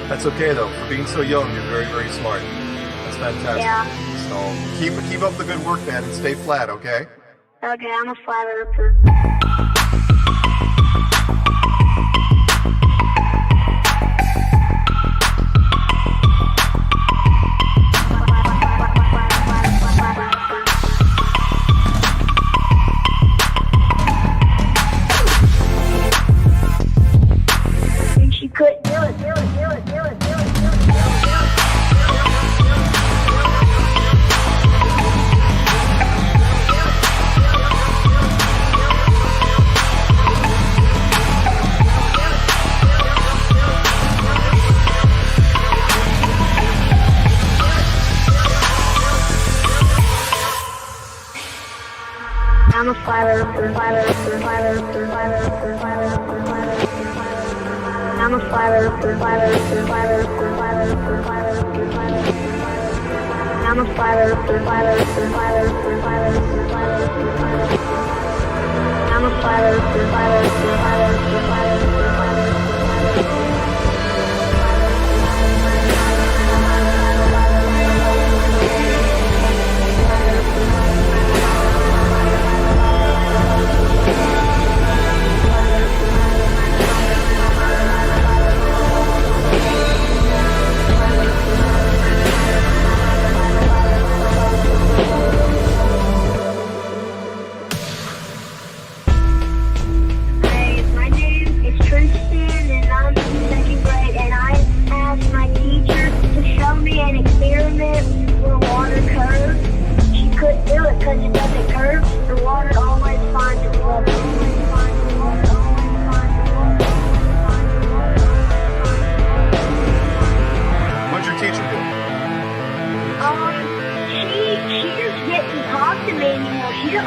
That's okay though. For being so young, you're very, very smart. That's fantastic. Yeah. So keep up the good work, man, and stay flat, okay? Okay, I'm a flat earther. She couldn't do it. I'm a flat earther. I'm a flat earther. I'm a flat earther. I'm a flat earther.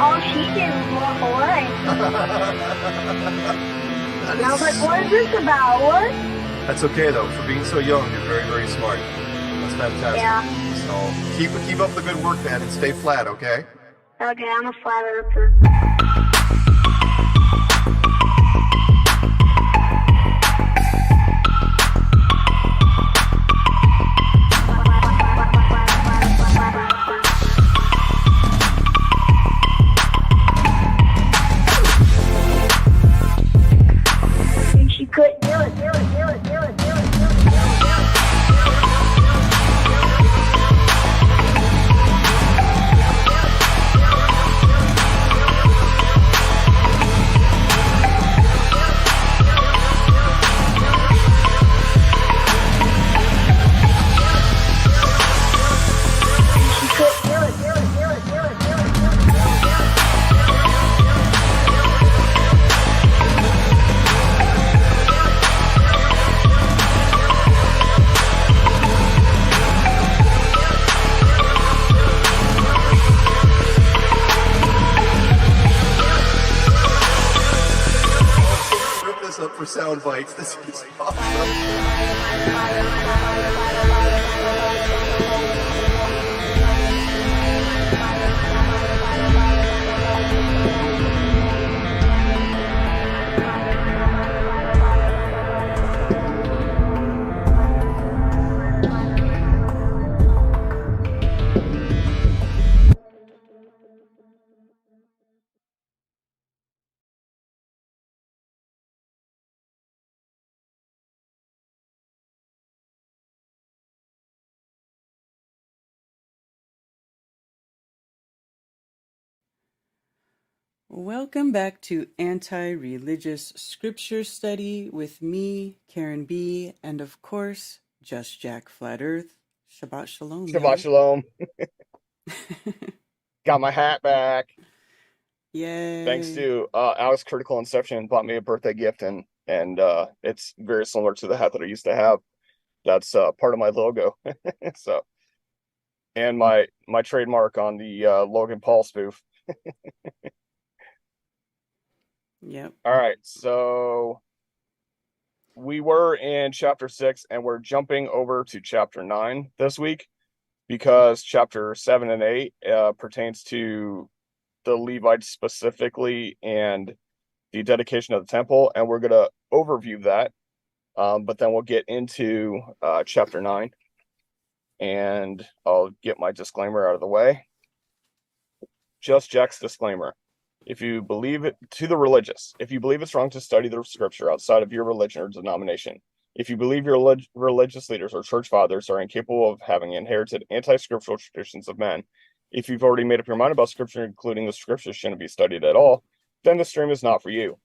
All she did was walk away. And I was like, what is this about? What? That's okay though. For being so young, you're very, very smart. That's fantastic. Yeah. So keep up the good work, man, and stay flat, okay? Okay, I'm a flat earther. Up for sound bites. This is awesome. Welcome back to Anti-Religious Scripture Study with me, Karen B, and of course, Just Jack Flat Earth. Shabbat Shalom, Shabbat y'all. Shalom. Got my hat back. Yay. Thanks to Alex Critical Inception bought me a birthday gift, and it's very similar to the hat that I used to have. That's part of my logo. So, and my trademark on the Logan Paul spoof. Yep. All right, so we were in chapter 6 and we're jumping over to chapter 9 this week because chapter 7 and 8 pertains to the Levites specifically and the dedication of the temple, and we're going to overview that, but then we'll get into chapter 9, and I'll get my disclaimer out of the way. Just Jack's disclaimer. If you believe it, to the religious, if you believe it's wrong to study the scripture outside of your religion or denomination, if you believe your religious leaders or church fathers are incapable of having inherited anti-scriptural traditions of men, if you've already made up your mind about scripture, including the scriptures shouldn't be studied at all, then the stream is not for you.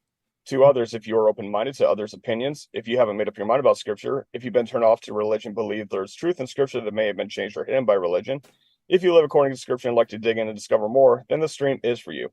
To others, if you are open-minded to others' opinions, if you haven't made up your mind about scripture, if you've been turned off to religion, believe there's truth in scripture that may have been changed or hidden by religion, if you live according to scripture and like to dig in and discover more, then the stream is for you.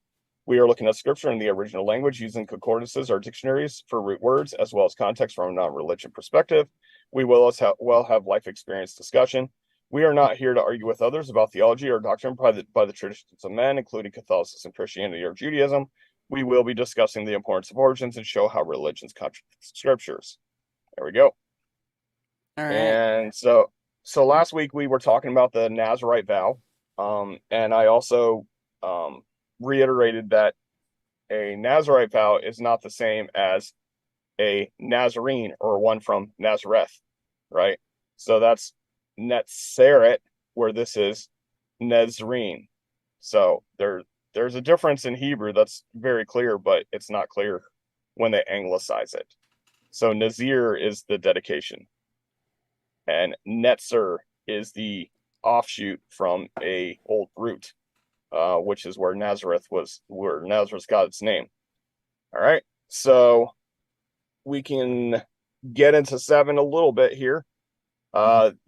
We are looking at scripture in the original language using concordances or dictionaries for root words, as well as context from a non-religion perspective. We will as well have life experience discussion. We are not here to argue with others about theology or doctrine by the traditions of men, including Catholicism, Christianity, or Judaism. We will be discussing the importance of origins and show how religions contradict scriptures. There we go. All right. And so last week we were talking about the Nazirite vow, and I also reiterated that a Nazirite vow is not the same as a Nazarene or one from Nazareth, right? So that's Netzeret, where this is Nazarene. So there's a difference in Hebrew that's very clear, but it's not clear when they anglicize it. So Nazir is the dedication, and Netzer is the offshoot from a old root, which is where Nazareth got its name. All right, so we can get into 7 a little bit here.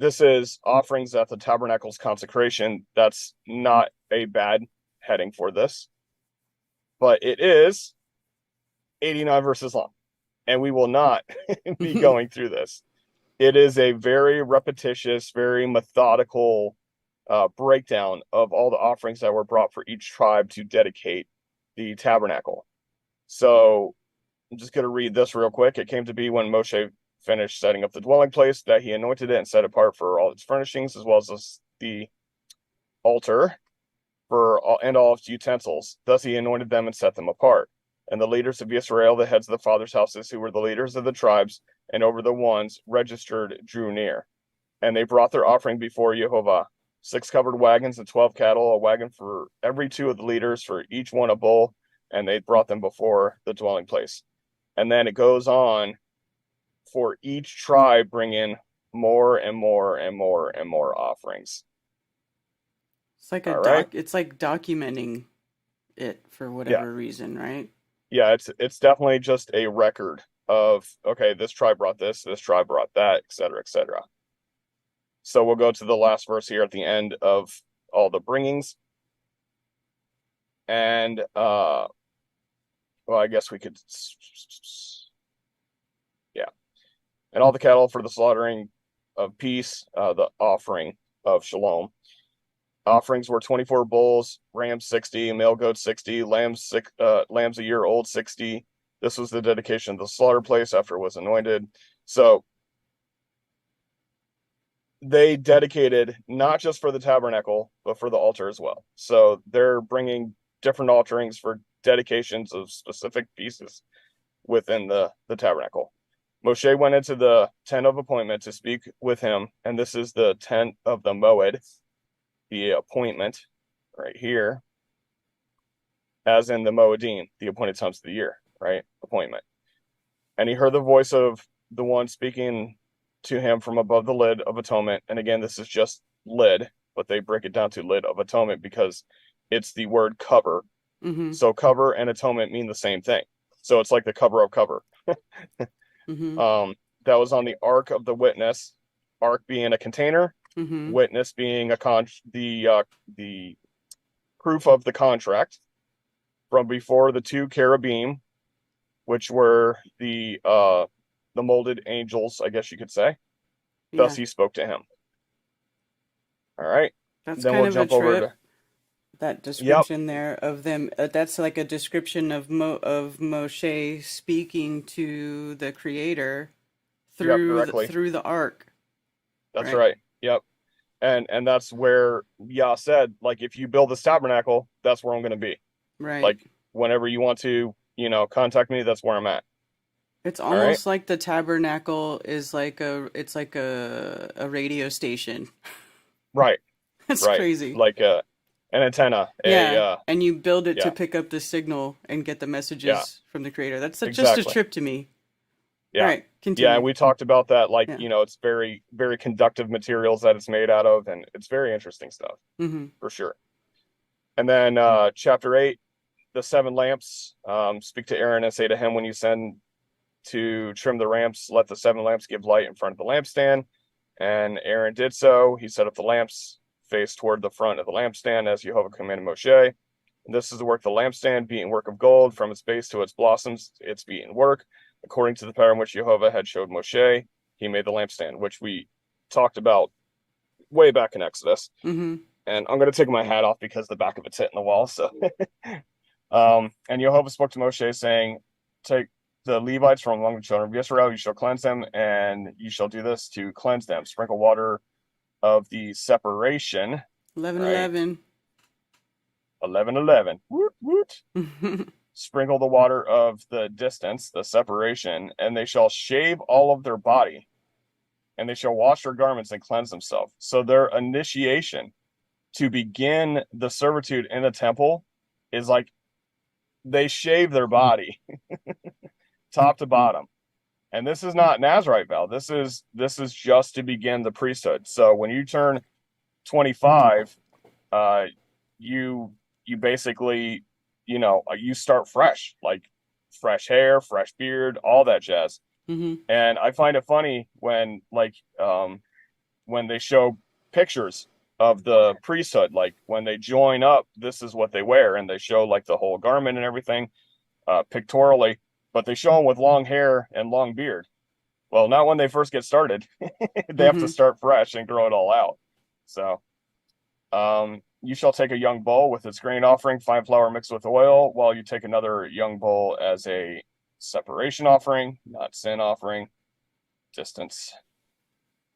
This is offerings at the tabernacle's consecration. That's not a bad heading for this, but it is 89 verses long, and we will not be going through this. It is a very repetitious, very methodical breakdown of all the offerings that were brought for each tribe to dedicate the tabernacle. So I'm just going to read this real quick. It came to be when Moshe finished setting up the dwelling place that he anointed it and set it apart for all its furnishings, as well as the altar and all its utensils. Thus he anointed them and set them apart. And the leaders of Israel, the heads of the fathers' houses, who were the leaders of the tribes, and over the ones registered, drew near. And they brought their offering before Jehovah, 6 covered wagons and 12 cattle, a wagon for every 2 of the leaders, for each one a bull, and they brought them before the dwelling place. And then it goes on for each tribe bring in more and more and more and more offerings. It's like it's like documenting it for whatever reason, right? Yeah, it's definitely just a record of, okay, this tribe brought this tribe brought that, etc., etc. So we'll go to the last verse here at the end of all the bringings. And well, I guess we could, yeah. And all the cattle for the slaughtering of peace, the offering of shalom. Offerings were 24 bulls, rams 60, male goats 60, lambs a year old 60. This was the dedication of the slaughter place after it was anointed. So they dedicated not just for the tabernacle, but for the altar as well. So they're bringing different offerings for dedications of specific pieces within the tabernacle. Moshe went into the tent of appointment to speak with him, and this is the tent of the Moed, the appointment right here, as in the Moedim, the appointed times of the year, right? Appointment. And he heard the voice of the one speaking to him from above the lid of atonement. And again, this is just lid, but they break it down to lid of atonement because it's the word cover Mm-hmm. So cover and atonement mean the same thing. So it's like the cover of cover. Mm-hmm. That was on the Ark of the Witness, Ark being a container, Mm-hmm. witness being the proof of the contract from before the two cherubim, which were the molded angels, I guess you could say. Thus Yeah. he spoke to him. All right. That's Then kind we'll of a jump over trip. to That yep, description there of them. That's like a description of Moshe speaking to the Creator yep, through directly. through the ark, That's right? right. Yep. And that's where Yah said, like, if you build this tabernacle, that's where I'm going to be. Right. Like, whenever you want to, contact me, that's where I'm at. It's All right. almost like the tabernacle is like a radio station. Right. That's Right. crazy. Like an antenna. Yeah, and you build it to Yeah. pick up the signal and get the Yeah. messages from the Creator. That's just a Exactly. trip to me. All Yeah. right, Yeah. And continue. we talked about that. Like, Yeah. it's very, very conductive materials that it's made out of, and it's very interesting stuff Mm-hmm. for sure. And then chapter 8, the 7 lamps. Speak to Aaron and say to him, when you send to trim the lamps, let the 7 lamps give light in front of the lampstand. And Aaron did so. He set up the lamps face toward the front of the lampstand as Jehovah commanded Moshe. And this is the work of the lampstand, beaten work of gold, from its base to its blossoms, its beaten work, according to the pattern which Jehovah had showed Moshe. He made the lampstand, which we talked about way back in Exodus. Mm-hmm. And I'm going to take my hat off because the back of it's hitting the wall. So, and Jehovah spoke to Moshe, saying, take the Levites from among the children of Israel, you shall cleanse them, and you shall do this to cleanse them. Sprinkle water of the separation. 11:11. 11:11. Woot, woot. Sprinkle the water of the distance, the separation, and they shall shave all of their body, and they shall wash their garments and cleanse themselves. So their initiation to begin the servitude in the temple is like they shave their body top to bottom. And this is not Nazarite vow. This is just to begin the priesthood. So when you turn 25, you basically, you start fresh, like fresh hair, fresh beard, all that jazz. Mm-hmm. And I find it funny when when they show pictures of the priesthood, like when they join up, this is what they wear, and they show like the whole garment and everything pictorially, but they show them with long hair and long beard. Well, not when they first get started. They have to start fresh and grow it all out. So you shall take a young bull with its grain offering, fine flour mixed with oil, while you take another young bull as a separation offering, not sin offering. Distance.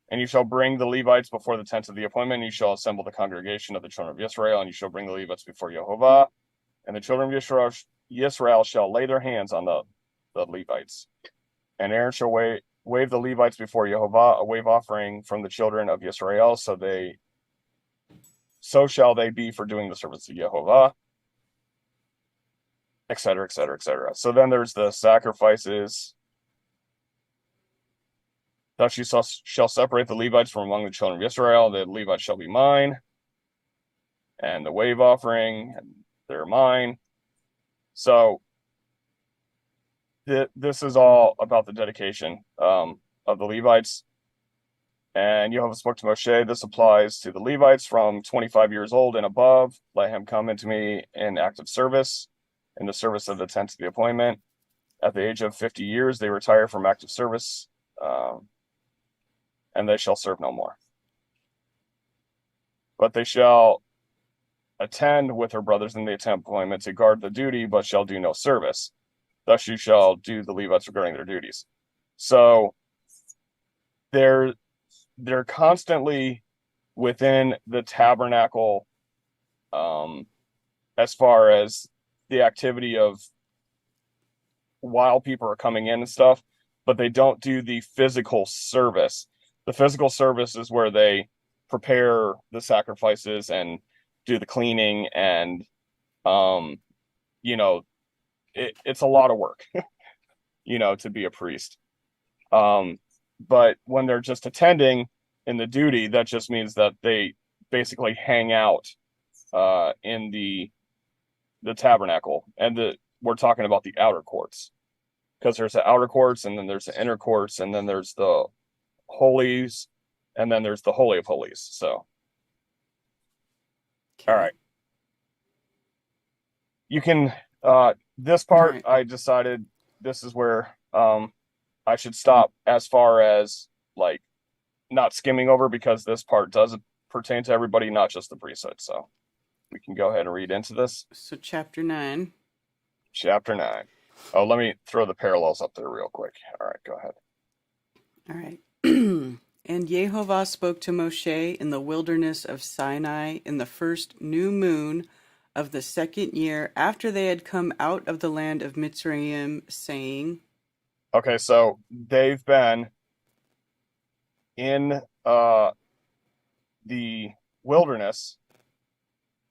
And you shall bring the Levites before the tent of the appointment, and you shall assemble the congregation of the children of Israel, and you shall bring the Levites before Jehovah, and the children of Israel shall lay their hands on the Levites. And Aaron shall wave the Levites before Jehovah, a wave offering from the children of Israel, so shall they be for doing the service of Jehovah, etc., etc., etc. So then there's the sacrifices. Thou shall separate the Levites from among the children of Israel. The Levites shall be mine, and the wave offering, and they're mine. So this is all about the dedication of the Levites. And Jehovah spoke to Moshe, this applies to the Levites from 25 years old and above. Let him come into me in active service, in the service of the tent of the appointment. At the age of 50 years, they retire from active service, and they shall serve no more. But they shall attend with her brothers in the appointment to guard the duty, but shall do no service. Thus you shall do the Levites regarding their duties. So they're constantly within the tabernacle, as far as the activity of while people are coming in and stuff, but they don't do the physical service. The physical service is where they prepare the sacrifices and do the cleaning, and it's a lot of work to be a priest. But when they're just attending in the duty, that just means that they basically hang out in the the tabernacle, and we're talking about the outer courts, because there's the outer courts, and then there's the inner courts, and then there's the holies, and then there's the Holy of Holies. So, Okay. all right, you can. This part, Right. I decided this is where I should stop as far as like not skimming over, because this part doesn't pertain to everybody, not just the priesthood. So we can go ahead and read into this. So chapter 9. Chapter 9. Oh, let me throw the parallels up there real quick. All right, go ahead. All right. And Yehovah spoke to Moshe in the wilderness of Sinai in the first new moon of the second year after they had come out of the land of Mitzrayim, saying, Okay, so they've been in the wilderness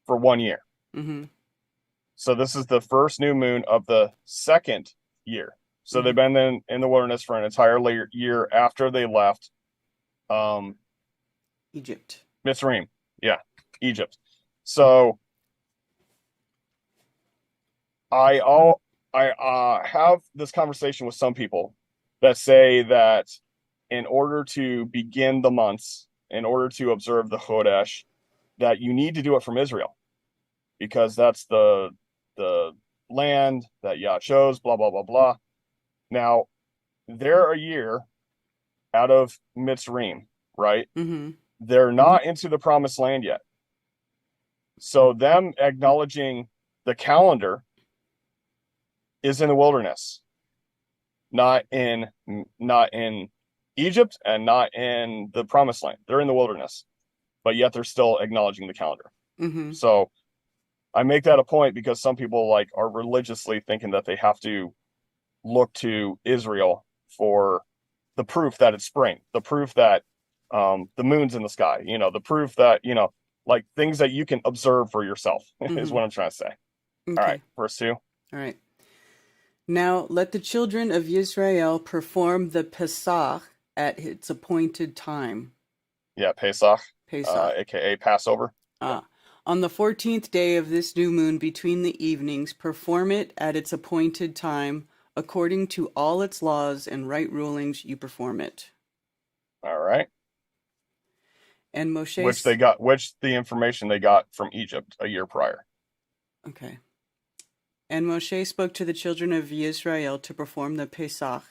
for 1 year. mm-hmm. So this is the first new moon of the second year. So they've been in the wilderness for an entire year after they left Egypt. Mitzrayim. Yeah, Egypt. So I have this conversation with some people that say that in order to begin the months, in order to observe the Chodesh, that you need to do it from Israel, because that's the land that Yah chose, blah, blah, blah, blah. Now, they're a year out of Mitzrayim, right? Mm-hmm. They're not into the promised land yet. So them acknowledging the calendar is in the wilderness, not in Egypt and not in the promised land. They're in the wilderness, but yet they're still acknowledging the calendar. Mm-hmm. So I make that a point because some people like are religiously thinking that they have to look to Israel for the proof that it's spring, the proof that the moon's in the sky, the proof that, like things that you can observe for yourself is what I'm trying to say. Okay. All right, verse 2. All right. Now let the children of Israel perform the Pesach at its appointed time. Yeah, Pesach, Pesach. aka Passover. On the 14th day of this new moon between the evenings, perform it at its appointed time. According to all its laws and right rulings, you perform it. All right. And Moshe... Which the information they got from Egypt a year prior. Okay. And Moshe spoke to the children of Israel to perform the Pesach.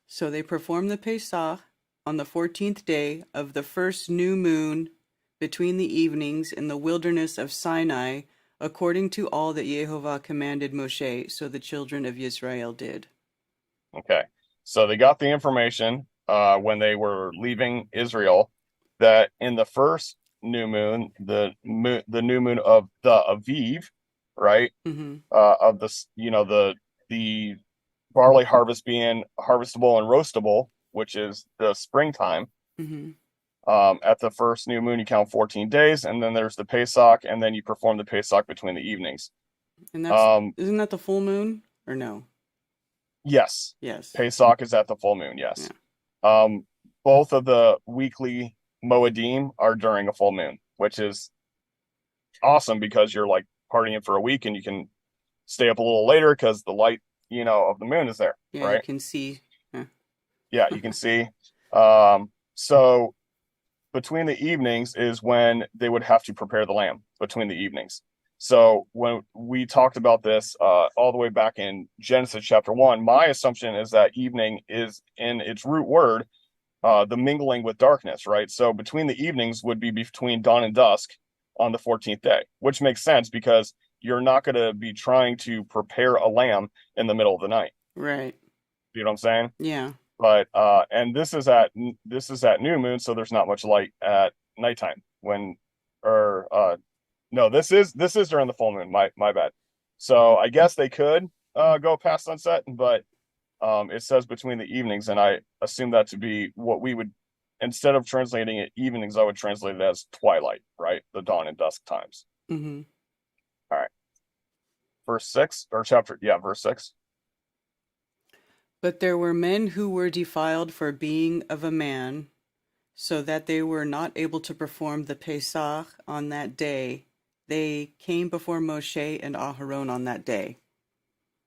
So they performed the Pesach on the 14th day of the first new moon between the evenings in the wilderness of Sinai, according to all that Yehovah commanded Moshe, so the children of Israel did. Okay. So they got the information when they were leaving Israel that in the first new moon, the new moon of the Aviv, right? Mm-hmm. Of the barley harvest being harvestable and roastable, which is the springtime. Mm-hmm. At the first new moon, you count 14 days, and then there's the Pesach, and then you perform the Pesach between the evenings. And that's isn't that the full moon or no? Yes. Yes. Pesach is at the full moon. Yes. Yeah. Both of the weekly Moedim are during a full moon, which is awesome because you're like partying for a week and you can stay up a little later because the light, of the moon is there. Yeah, right? You can see. Yeah, you can see. So between the evenings is when they would have to prepare the lamb between the evenings. So when we talked about this all the way back in Genesis chapter 1, my assumption is that evening is in its root word, the mingling with darkness, right? So between the evenings would be between dawn and dusk on the 14th day, which makes sense because you're not going to be trying to prepare a lamb in the middle of the night. Right. You know what I'm saying? Yeah. But and this is at new moon, so there's not much light at nighttime no, this is during the full moon. My bad. So I guess they could go past sunset, but it says between the evenings, and I assume that to be what we would, instead of translating it evenings, I would translate it as twilight, right? The dawn and dusk times. Mm-hmm. All right. Verse 6 or chapter, verse 6. But there were men who were defiled for being of a man, so that they were not able to perform the Pesach on that day. they came before Moshe and Aharon on that day.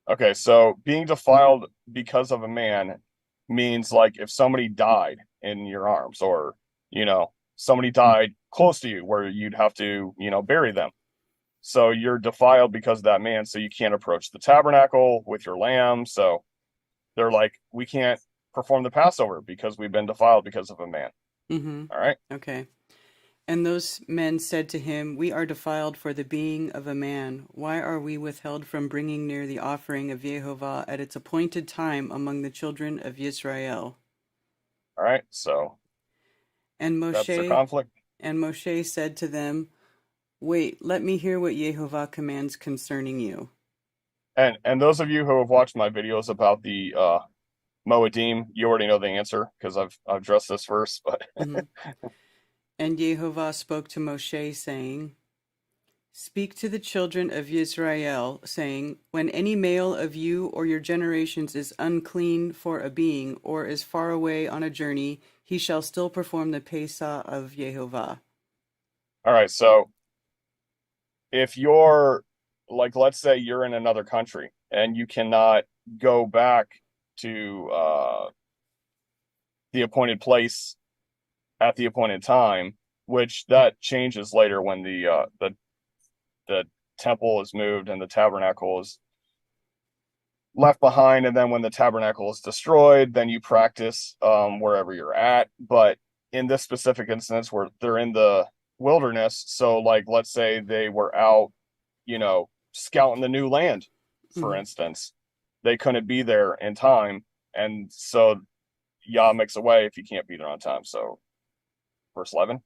Okay, so being defiled because of a man means like if somebody died in your arms, or, somebody died close to you where you'd have to, bury them. So you're defiled because of that man, so you can't approach the tabernacle with your lamb. So they're like, we can't perform the Passover because we've been defiled because of a man. Mm-hmm. All right. Okay. And those men said to him, We are defiled for the being of a man. Why are we withheld from bringing near the offering of Jehovah at its appointed time among the children of Israel? All right. So And that's the conflict. Moshe said to them, Wait, let me hear what Jehovah commands concerning you. And those of you who have watched my videos about the Moedim, you already know the answer because I've addressed this first. But Mm-hmm. And Jehovah spoke to Moshe, saying, Speak to the children of Israel, saying, When any male of you or your generations is unclean for a being, or is far away on a journey, he shall still perform the Pesach of Jehovah. All right, so if you're, like, let's say you're in another country and you cannot go back to the appointed place at the appointed time, which that changes later when the temple is moved and the tabernacle is left behind, and then when the tabernacle is destroyed, then you practice wherever you're at. But in this specific instance where they're in the wilderness, so like let's say they were out, scouting the new land, for instance, they couldn't be there in time, and so Yah makes a way if you can't be there on time. So verse 11.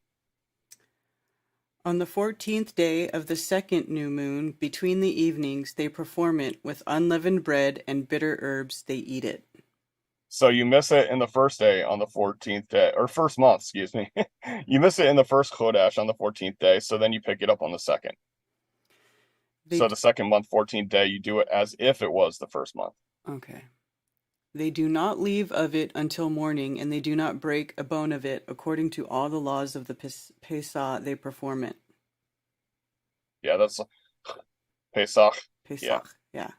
On the 14th day of the second new moon, between the evenings, they perform it with unleavened bread and bitter herbs, they eat it. So you miss it in the first day on the 14th day, or first month, excuse me. You miss it in the first Chodesh on the 14th day, so then you pick it up on the second. So the second month, 14th day, you do it as if it was the first month. Okay. They do not leave of it until morning, and they do not break a bone of it. According to all the laws of the Pesach, they perform it. Yeah, that's Pesach. Pesach, yeah.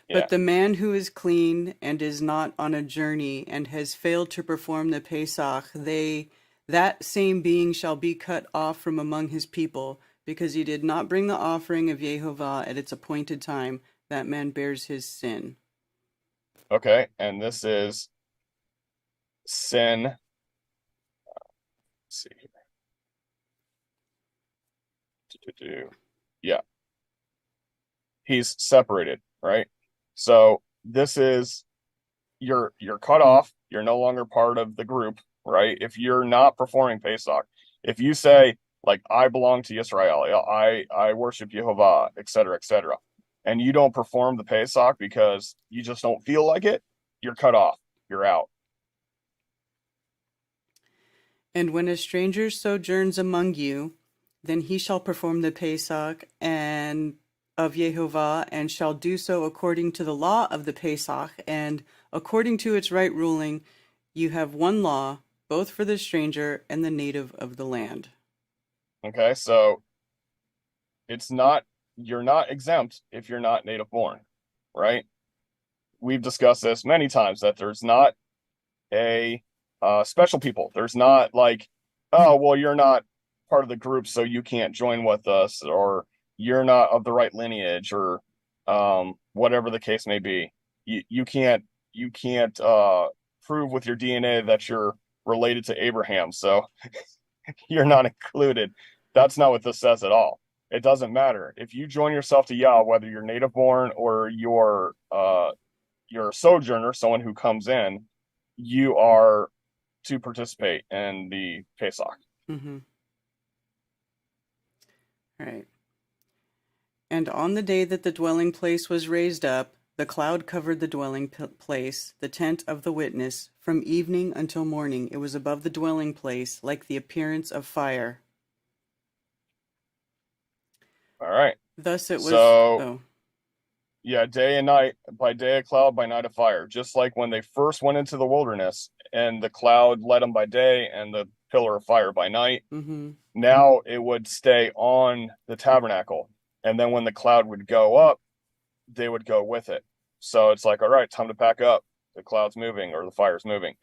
But the man who is clean and is not on a journey and has failed to perform the Pesach, that same being shall be cut off from among his people, because he did not bring the offering of Jehovah at its appointed time. That man bears his sin. Okay, and this is sin. Let's see here. Yeah. He's separated, right? So this is you're cut off, you're no longer part of the group, right? If you're not performing Pesach, if you say, like, I belong to Israel, I worship Jehovah, etc., etc., and you don't perform the Pesach because you just don't feel like it, you're cut off. You're out. And when a stranger sojourns among you, then he shall perform the Pesach and of Jehovah, and shall do so according to the law of the Pesach, and according to its right ruling. You have one law, both for the stranger and the native of the land. Okay, so you're not exempt if you're not native born, right? We've discussed this many times, that there's not a special people. There's not like, oh, well, you're not part of the group, so you can't join with us, or you're not of the right lineage, or whatever the case may be. You can't prove with your DNA that you're related to Abraham, so you're not included. That's not what this says at all. It doesn't matter if you join yourself to Yah, whether you're native born or you're a sojourner, someone who comes in. You are to participate in the Pesach. Mm-hmm. Right. And on the day that the dwelling place was raised up, the cloud covered the dwelling place, the tent of the witness, from evening until morning. It was above the dwelling place, like the appearance of fire. All right. Thus it was. So, yeah, day and night, by day a cloud, by night a fire. Just like when they first went into the wilderness, and the cloud led them by day and the pillar of fire by night. Mm-hmm. now it would stay on the tabernacle. And then when the cloud would go up, they would go with it. So it's like, all right, time to pack up. The cloud's moving or the fire's moving.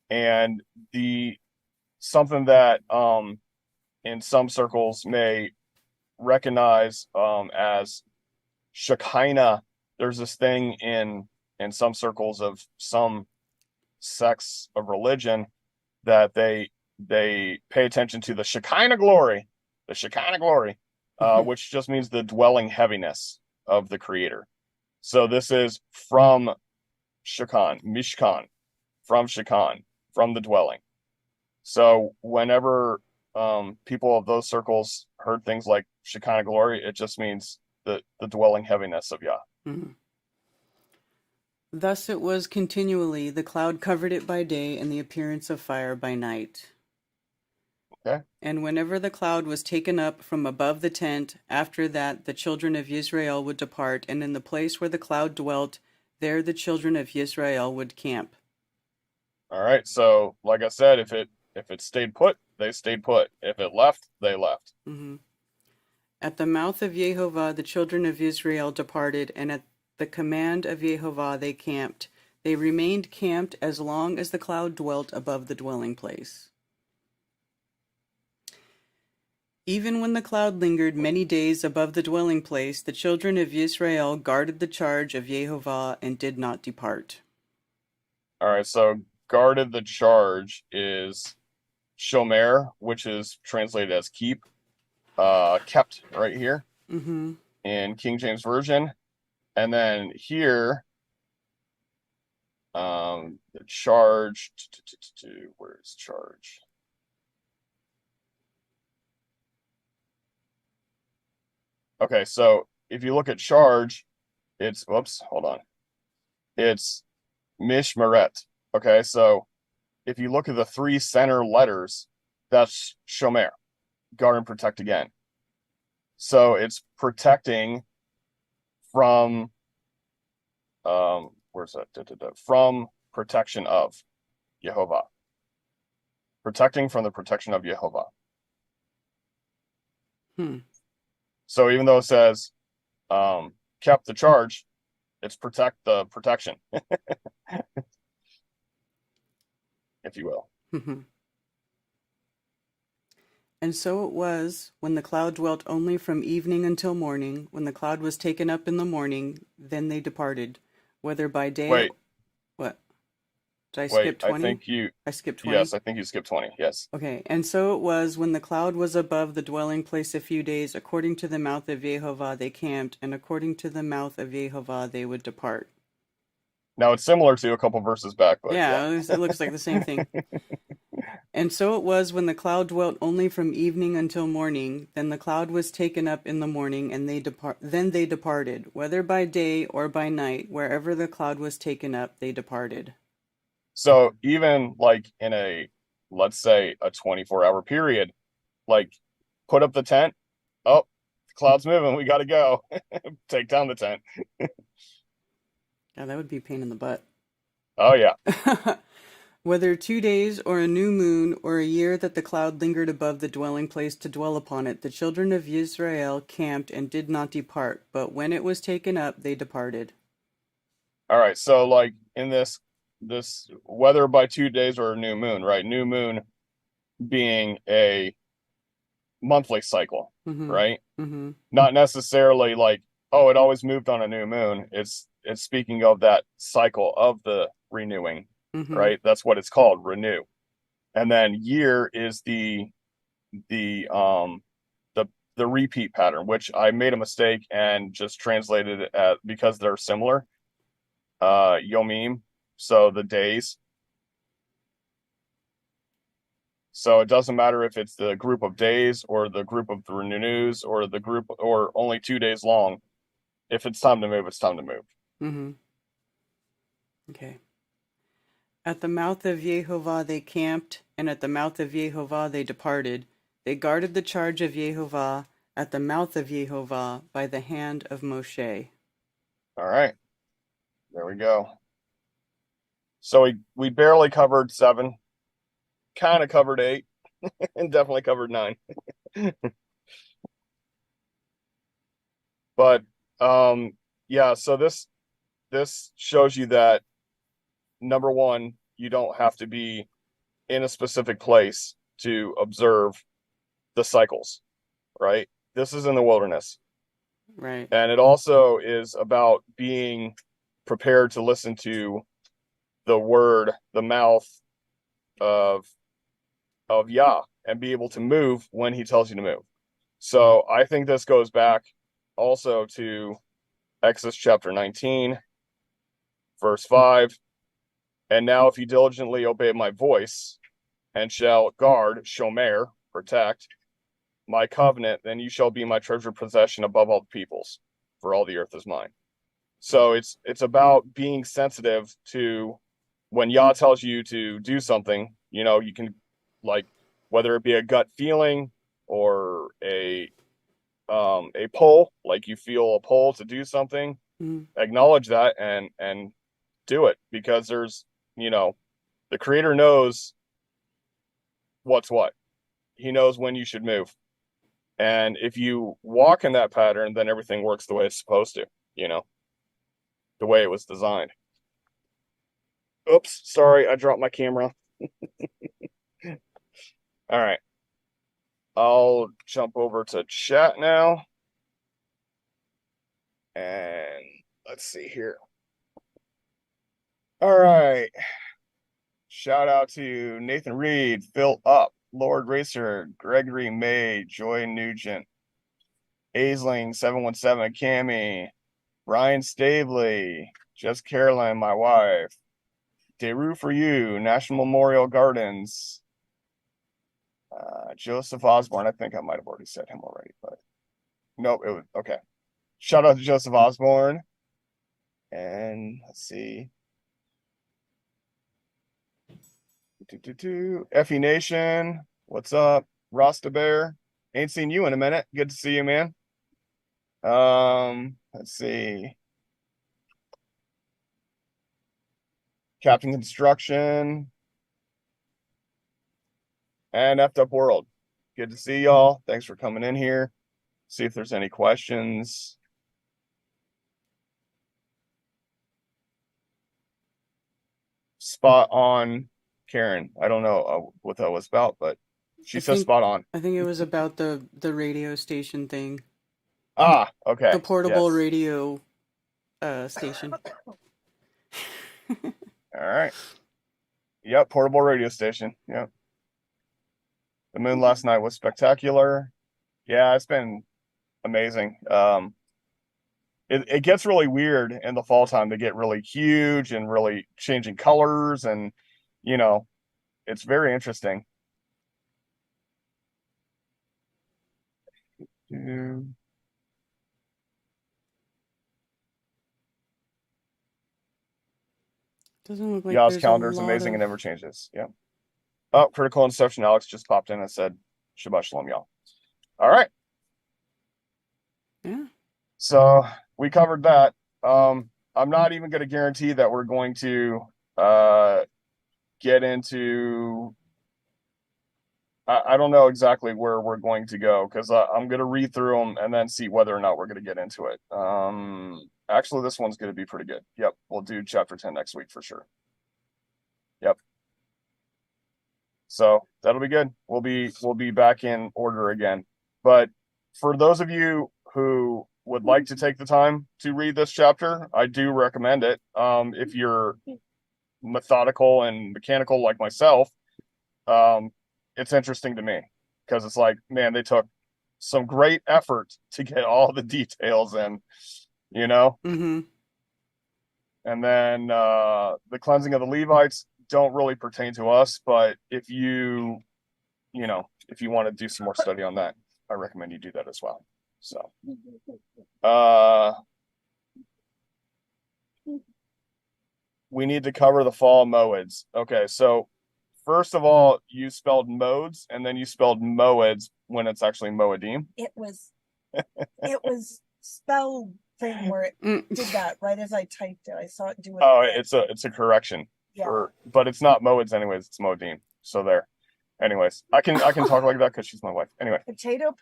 And something that in some circles may recognize as Shekinah. There's this thing in some circles of some sects of religion that they pay attention to the Shekinah glory, which just means the dwelling heaviness of the Creator. So this is from Mishkan, from Shekinah, from the dwelling. So whenever people of those circles heard things like Shekinah glory, it just means the dwelling heaviness of Yah. Mm-hmm. Thus it was continually, the cloud covered it by day, and the appearance of fire by night. Okay. And whenever the cloud was taken up from above the tent, after that the children of Israel would depart, and in the place where the cloud dwelt, there the children of Israel would camp. All right. So, like I said, if it stayed put, they stayed put. If it left, they left. Mm-hmm. At the mouth of Yehovah the children of Israel departed, and at the command of Yehovah they camped. They remained camped as long as the cloud dwelt above the dwelling place. Even when the cloud lingered many days above the dwelling place, the children of Israel guarded the charge of Yehovah and did not depart. All right, so guarded the charge is shomer, which is translated as keep, kept right here Mm-hmm. in King James Version. And then here, the charge, where is charge? Okay, so if you look at charge, it's, hold on. It's mishmeret. Okay, so if you look at the three center letters, that's shomer, guard and protect again. So it's protecting from, where's that? From protection of Yehovah. Protecting from the protection of Yehovah. So even though it says kept the charge, it's protect the protection, if you will. Mm-hmm. And so it was, when the cloud dwelt only from evening until morning, when the cloud was taken up in the morning, then they departed, whether by day... Wait. What? Did I skip 20? I think you... I skipped 20? Yes, I think you skipped 20, yes. Okay, and so it was, when the cloud was above the dwelling place a few days, according to the mouth of Yehovah they camped, and according to the mouth of Yehovah they would depart. Now it's similar to a couple verses back, but yeah. It looks like the same thing. And so it was, when the cloud dwelt only from evening until morning, then the cloud was taken up in the morning, and then they departed, whether by day or by night, wherever the cloud was taken up, they departed. So even like in let's say a 24-hour period, like put up the tent, the cloud's moving, we got to go. Take down the tent. Yeah, that would be a pain in the butt. Oh, yeah. Whether 2 days or a new moon or a year that the cloud lingered above the dwelling place to dwell upon it, the children of Israel camped and did not depart, but when it was taken up, they departed. All right, so like in this whether by 2 days or a new moon, right? New moon being a monthly cycle, mm-hmm. right? Mm-hmm. Not necessarily like, it always moved on a new moon. It's speaking of that cycle of the renewing. Mm-hmm. Right, that's what it's called, renew. And then year is the repeat pattern, which I made a mistake and just translated it because they're similar. Yomim, so the days. So it doesn't matter if it's the group of days or the group of the renews or the group or only 2 days long. If it's time to move, it's time to move. Mm-hmm. Okay. At the mouth of Yehovah they camped, and at the mouth of Yehovah they departed. They guarded the charge of Yehovah at the mouth of Yehovah by the hand of Moshe. All right. There we go. So we barely covered 7, kind of covered 8. and definitely covered 9. But yeah, so this shows you that, number one, you don't have to be in a specific place to observe the cycles, right? This is in the wilderness. Right. And it also is about being prepared to listen to the word, the mouth of Yah, and be able to move when he tells you to move. So I think this goes back also to Exodus chapter 19, verse 5. And now if you diligently obey my voice and shall guard, shomer, protect, my covenant, then you shall be my treasured possession above all the peoples, for all the earth is mine. So it's about being sensitive to when Yah tells you to do something. You can, like, whether it be a gut feeling or a pull, like you feel a pull to do something, acknowledge that and do it, because there's, the Creator knows what's what. He knows when you should move. And if you walk in that pattern, then everything works the way it's supposed to, the way it was designed. Oops, sorry, I dropped my camera. All right. I'll jump over to chat now. And let's see here. All right. Shout out to Nathan Reed, Phil Up, Lord Racer, Gregory May, Joy Nugent, Aisling 717, Cammy, Brian Stavely, Just Caroline, my wife, Deru for You, National Memorial Gardens, Joseph Osborne. I think I might have already said him already, but nope, it was okay. Shout out to Joseph Osborne. And let's see. FE Nation, what's up? Rasta Bear, ain't seen you in a minute. Good to see you, man. Let's see. Captain Construction and Effed Up World. Good to see y'all. Thanks for coming in here. See if there's any questions. Spot on, Karen. I don't know what that was about, but she says spot on. I think it was about the radio station thing. Ah, okay. The portable radio station. All right. Yep, portable radio station. Yep. The moon last night was spectacular. Yeah, it's been amazing. It gets really weird in the fall time. They get really huge and really changing colors, and it's very interesting. Doesn't look like Yah's calendar is amazing and never changes. Yeah. Oh, Critical Inception Alex just popped in and said Shabbat Shalom, y'all. All right. Yeah. So we covered that. I'm not even going to guarantee that we're going to get into. I don't know exactly where we're going to go, because I'm going to read through them and then see whether or not we're going to get into it. Actually, this one's going to be pretty good. Yep, we'll do chapter 10 next week for sure. Yep. So that'll be good. We'll be back in order again. But for those of you who would like to take the time to read this chapter, I do recommend it. If you're methodical and mechanical like myself, it's interesting to me, because it's like, man, they took some great effort to get all the details in, Mm-hmm. And then the cleansing of the Levites don't really pertain to us, but if you want to do some more study on that, I recommend you do that as well. So we need to cover the fall moeds. Okay, so first of all, you spelled modes and then you spelled moeds when it's actually moedim. It was spelled thing where it did that right as I typed it. I saw it do it. Oh, it's a correction. Yeah. But it's not moeds anyways, it's moedim. So there. Anyways, I can talk like that because she's my wife. Anyway. Potato.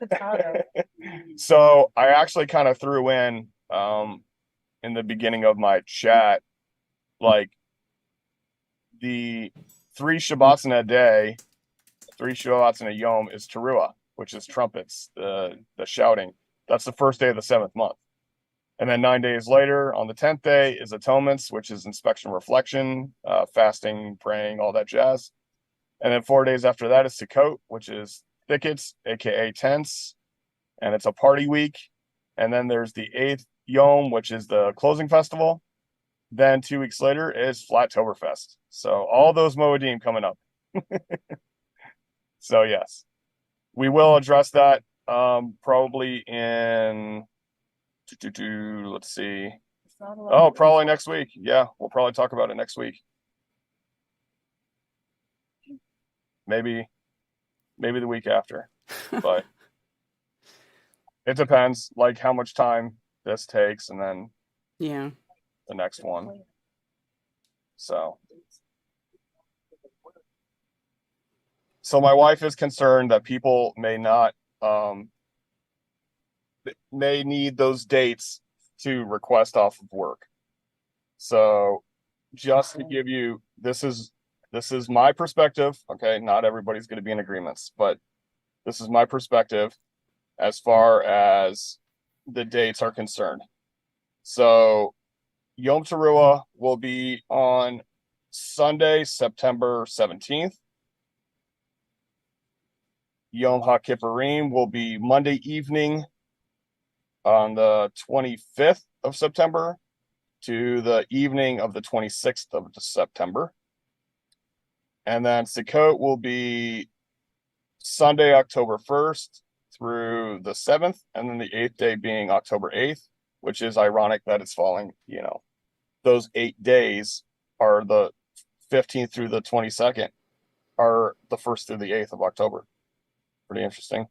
So I actually kind of threw in the beginning of my chat, like the 3 Shabbats in a day, 3 Shabbats in a Yom is Teruah, which is trumpets, the shouting. That's the first day of the 7th month. And then 9 days later, on the 10th day, is Atonements, which is inspection, reflection, fasting, praying, all that jazz. And then 4 days after that is Sukkot, which is thickets, aka tents, and it's a party week. And then there's the 8th Yom, which is the closing festival. Then 2 weeks later is Flattoberfest. So all those Moedim coming up. So yes, we will address that probably in, let's see. Oh, probably next week. Yeah, we'll probably talk about it next week. Maybe the week after, but it depends, like how much time this takes, and then Yeah. the next one. So my wife is concerned that people may not may need those dates to request off of work. So just to give you, this is my perspective. Okay, not everybody's going to be in agreements, but this is my perspective as far as the dates are concerned. So Yom Teruah will be on Sunday, September 17th. Yom HaKippurim will be Monday evening on the 25th of September to the evening of the 26th of September. And then Sukkot will be Sunday, October 1st through the 7th, and then the 8th day being October 8th, which is ironic that it's falling, those 8 days are the 15th through the 22nd are the 1st through the 8th of October. Pretty interesting.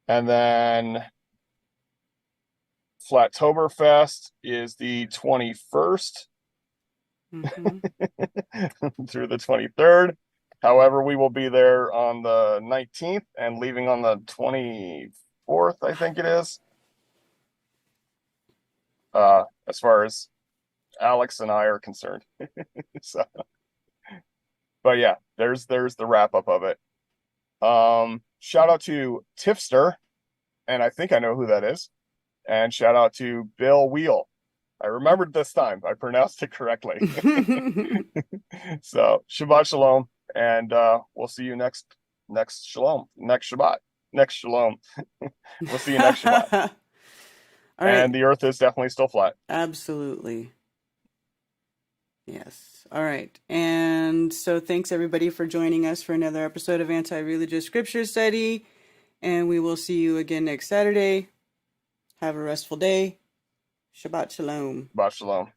And then Flattoberfest is the 21st through the 23rd. However, we will be there on the 19th and leaving on the 24th, I think it is. As far as Alex and I are concerned. So, but yeah, there's the wrap up of it. Shout out to Tifster, and I think I know who that is. And shout out to Bill Wheel. I remembered this time. I pronounced it correctly. So Shabbat Shalom, and we'll see you next Shalom, next Shabbat, next Shalom. We'll see you next Shabbat. All right. And the earth is definitely still flat. Absolutely. Yes. All right. And so thanks everybody for joining us for another episode of Anti-Religious Scripture Study. And we will see you again next Saturday. Have a restful day. Shabbat Shalom. Shabbat Shalom.